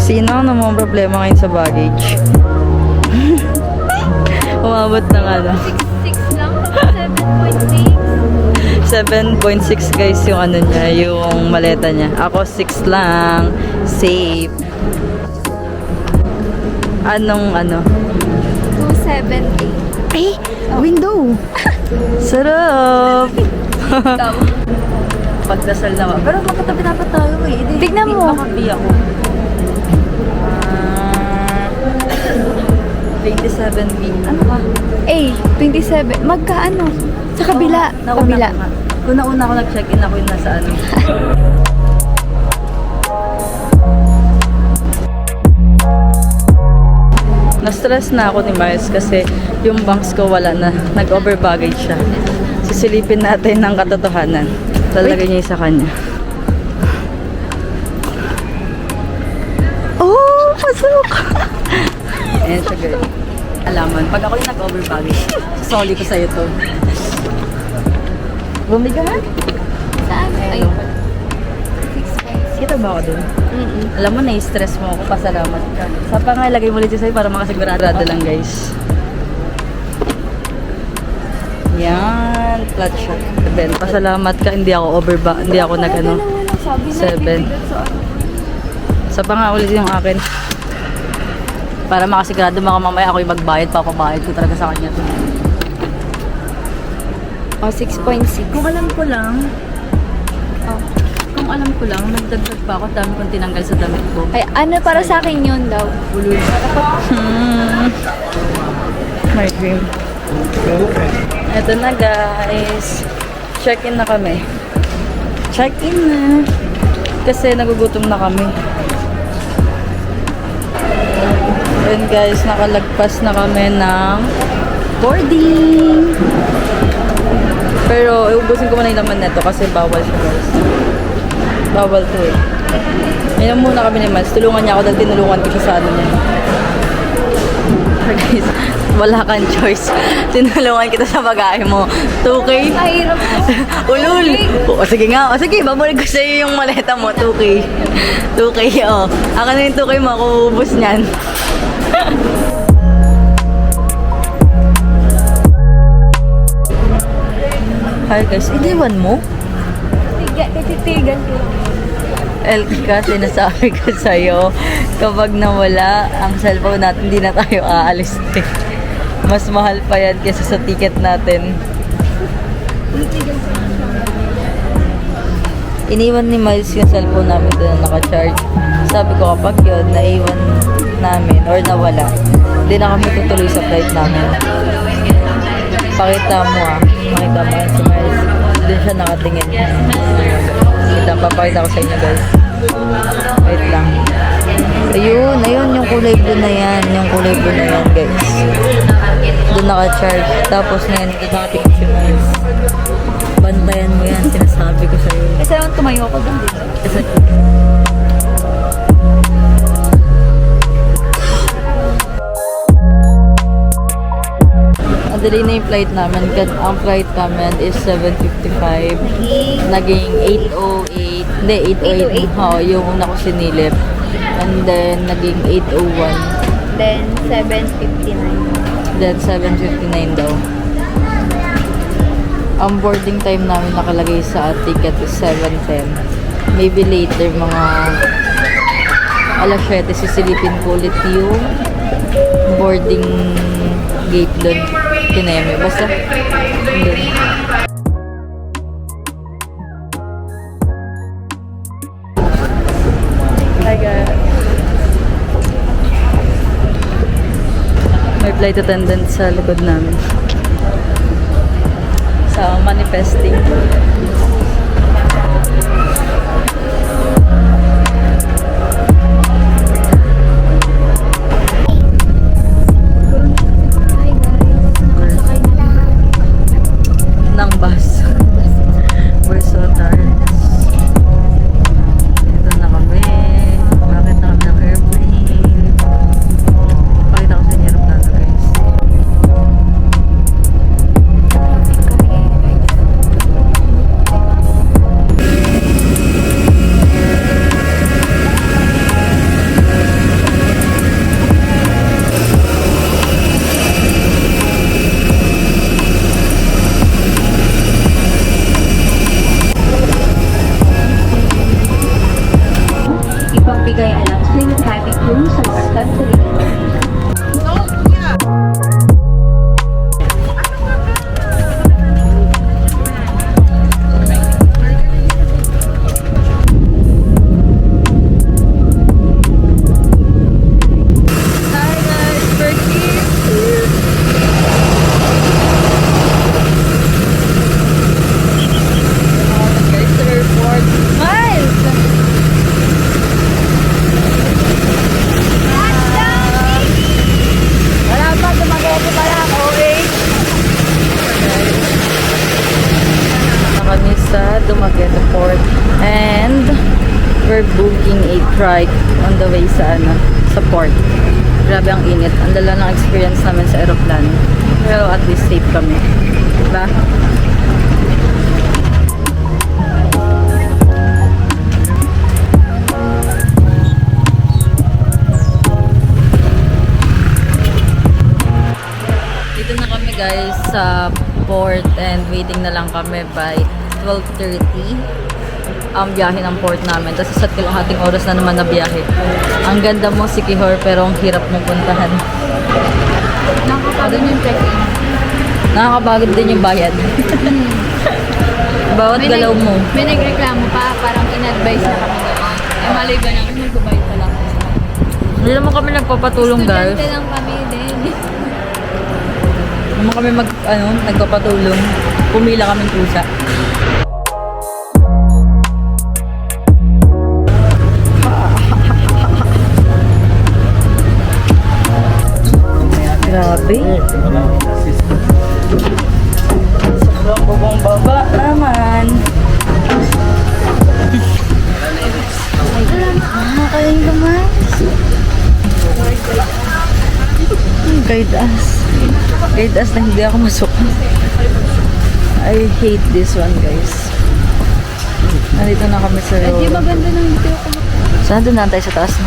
Sino ang namang problema ngayon sa baggage? Umabot ng ano? 6.6 lang, 7.6. 7.6 guys yung ano niya, yung maleta niya. Ako 6 lang. Safe. Anong ano? 2.78. Eh, window. Sarap. Ikaw? Pagdasal naman. Pero magkatabi dapat tayo eh. Tignan mo. Makabi ako. 27B. Ano ba? Eh, 27. Magkaano? Sa kabila. Nauna Kabila. ko nga. Kung nauna ako nag-check-in, ako yung nasa ano. Na-stress na ako ni Miles kasi yung banks ko wala na. Nag-over baggage siya. Sisilipin natin ng katotohanan. Lalagay niya yung sa kanya. Oh, pasok! Ayan siya, girl. Alaman, pag ako yung nag-over baggage, sasoli ko sa'yo to. Bumigahan? Saan? Ayun. Ayun. 6.6. Kita ba ako dun? Alam mo, na-stress mo ako. Pasalamat ka. Sa pa nga, ilagay mo ulit sa'yo para makasigurado lang, guys. Yan. Flat shot. Ben, pasalamat ka. Hindi ako hindi ako nag-ano. Sabi na, 7. bibigat sa ano. Sa pa nga ulit yung akin. Para makasigurado mamaya ako yung magbayad. Papabayad ko talaga sa kanya. Oh, 6.6. Kung alam ko lang, Oh. kung alam ko lang, nagdagdag pa ako. Dami kong tinanggal sa damit ko. Ay, ano para sa akin yun daw? Ulul. My dream. Eto na guys. Check-in na kami. Check-in na. Kasi nagugutom na kami. And guys, nakalagpas na kami ng boarding. Pero iubusin ko muna yung laman neto kasi bawal siya guys. Bawal to eh. Ayun muna kami ni Miles. Tulungan niya ako dahil tinulungan ko siya sa ano niya. Guys, wala kang choice. Tinulungan kita sa bagahe mo. 2K? Mahirap po. Ulul! O sige nga. O sige, babalik ko sa'yo yung maleta mo. 2K. 2K, o. Akin na yung 2K mo. Ako ubus niyan. Hi guys, iniwan mo? Tititigan ko. Elka, sinasabi ko sa'yo, kapag nawala ang cellphone natin, hindi na tayo aalis din. Mas mahal pa yan kaysa sa ticket natin. Iniwan ni Miles yung cellphone namin doon na naka-charge. Sabi ko kapag yun, naiwan namin or nawala, hindi na kami tutuloy sa flight namin. Pakita mo Pakita mo si Miles. Doon siya nakatingin. Papakita ko sa inyo guys. Wait lang. Ayun yung kulay blue na yan. Yung kulay blue na yan guys. Doon naka-charge. Tapos ngayon, nakatingin si Miles. Bantayan mo yan. Sinasabi ko sa'yo. Kasi naman tumayo ako doon. Kasi delay na yung flight namin. Ang flight namin is 7:55. Naging 8:08. Hindi, 8:08. Oo, yung una ko sinilip. And then, naging 8:01. Then, 7.59. Then, 7:59 daw. Ang boarding time namin nakalagay sa ticket is 7:10. Maybe later, mga alas 7, sisilipin ko ulit yung boarding gate doon. Kineme. Basta, doon. Hi guys. May flight attendant sa likod namin. Sa manifesting. Ng bus. We're so tired. Ito na kami. Bakit na kami ng airplane? Pakita ko sa inyo yung plano guys. we're booking a trike on the way sa sa port. Grabe ang init. Ang dala ng experience namin sa aeroplano. Pero at least safe kami. Diba? Dito na kami guys sa port and waiting na lang kami by 12:30 ang biyahe ng port namin. Tapos isa't kalahating oras na naman na biyahe. Ang ganda mo si Kihor pero ang hirap mong puntahan. Nakakapagod yung check-in. Nakakapagod din yung bayad. Bawat galaw mo. May nagreklamo pa, parang in-advise na kami doon. Eh, malay ba naman, magbabayad pa lang. Hindi naman kami nagpapatulong guys. Estudyante lang kami din. Hindi naman kami nagpapatulong. Pumila kaming kusa. Grabe. Sobrang bubong baba naman. Kayong lumas. Guide us. Guide us na hindi ako masukan. I hate this one guys. Nandito na kami sa road. Di maganda ng video ko. Saan doon na tayo sa taas na?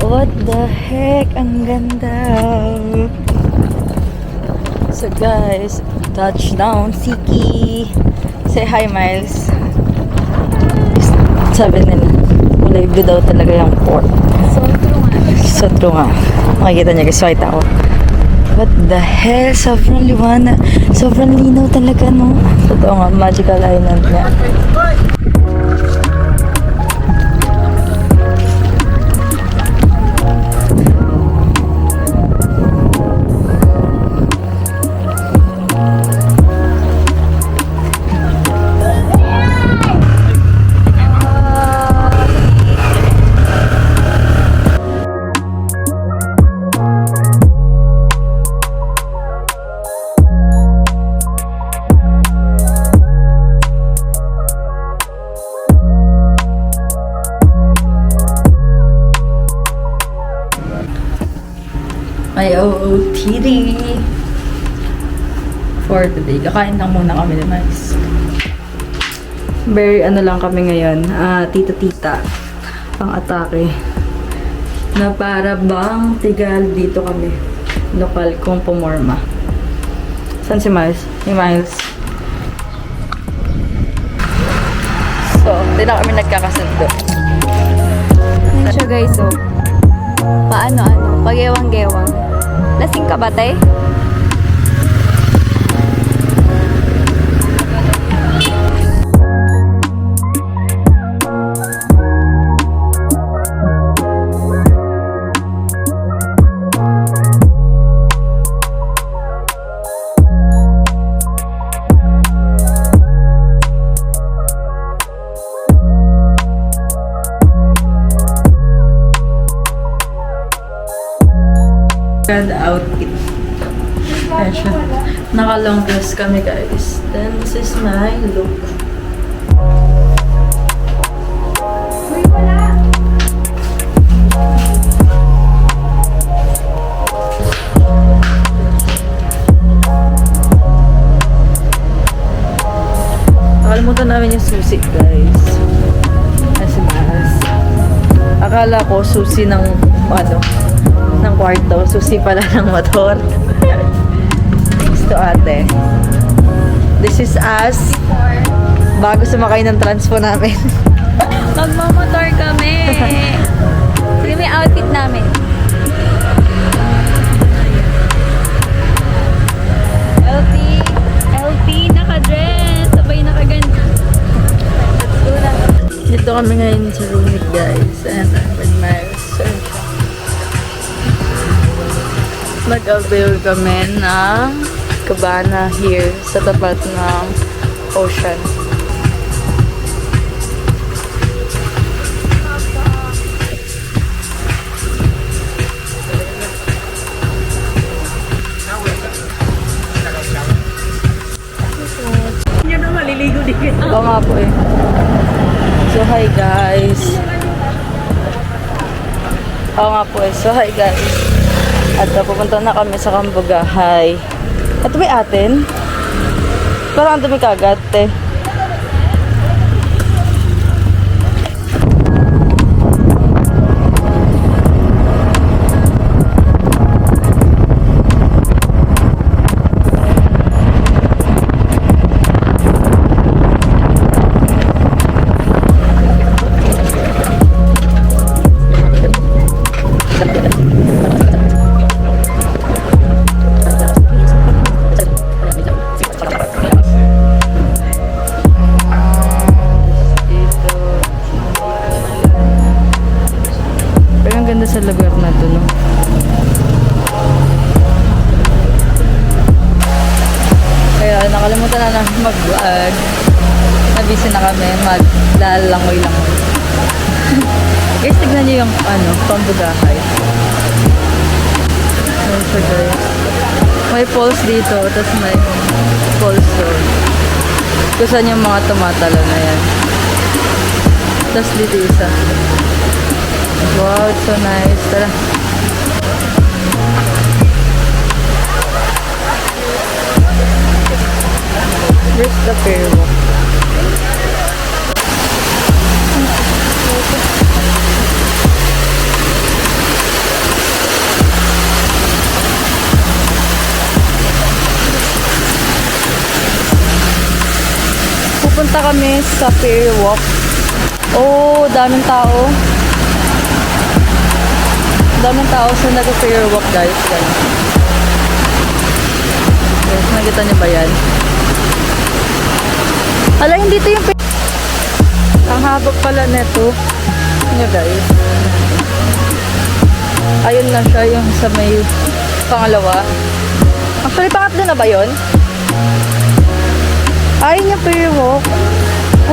What the heck? Ang ganda. So guys, touchdown Siki. Say hi Miles. Sabi nila, kulay blue daw talaga yung port. So, true nga. So true nga. Makikita niya guys, white ako. What the hell? Sobrang liwanag. Sobrang linaw talaga, no? Totoo nga, magical island nga. May OOTD for today. Kakain lang muna kami ni Miles. Very lang kami ngayon. Tita-tita. Pang-atake. Na para bang tigal dito kami. Lokal kong pumorma. Saan si Miles? Ni Miles. So, hindi na kami nagkakasundo. Yan siya guys, oh. Paano, pag-ewang-gewang. Lasing ka ba, tay? Grand outfit. Ayan siya. Naka-long dress kami guys. Then this is my look. Nakalimutan namin yung susi guys. Kasi mas. Akala ko susi ng ng kwarto. Susi pala ng motor. Thanks to ate. This is us. Bago sumakay ng transpo namin. Magmamotor kami. Sige, may outfit namin. LT, naka-dress. Sabay naka-ganda. Let's go na. Dito kami ngayon sa Rumit guys. And I'm with Miles. Nag-avail kami ng cabana here sa tapat ng ocean. Hindi na maliligo din. Oo nga po eh. Hi guys. Oo nga po. So hi guys. At pupunta na kami sa Cambugahay. Ito ba atin? Parang ito may kagat eh. Sa lugar na to, no? Kaya nakalimutan na mag-vlog. Nabisi na kami, maglalangoy-langoy. Guys, tignan nyo yung Cambugahay. Ayan siya guys. May falls dito, tapos may falls doon. Kung saan yung mga tumatalo na yan. Tapos dito isa. Wow, it's so nice. Tara. Where's the fair walk? Pupunta kami sa fair walk. Oh, daming tao. Daming tao sa nag-fair walk guys. Guys, nakita niyo ba yan? Ala, hindi ito yung ang habag pala neto. Nyo guys. Ayun lang siya yung sa may pangalawa. Actually, pangatlo na ba yun? Ayun yung fair walk.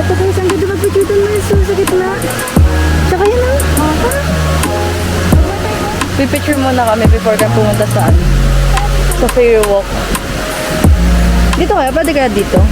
Ito guys, ang ganda magpikitan mo yung sa gitna. Tsaka yun lang. Pipicture muna kami before kami pumunta sa fair walk. Dito kaya? Pwede kaya dito?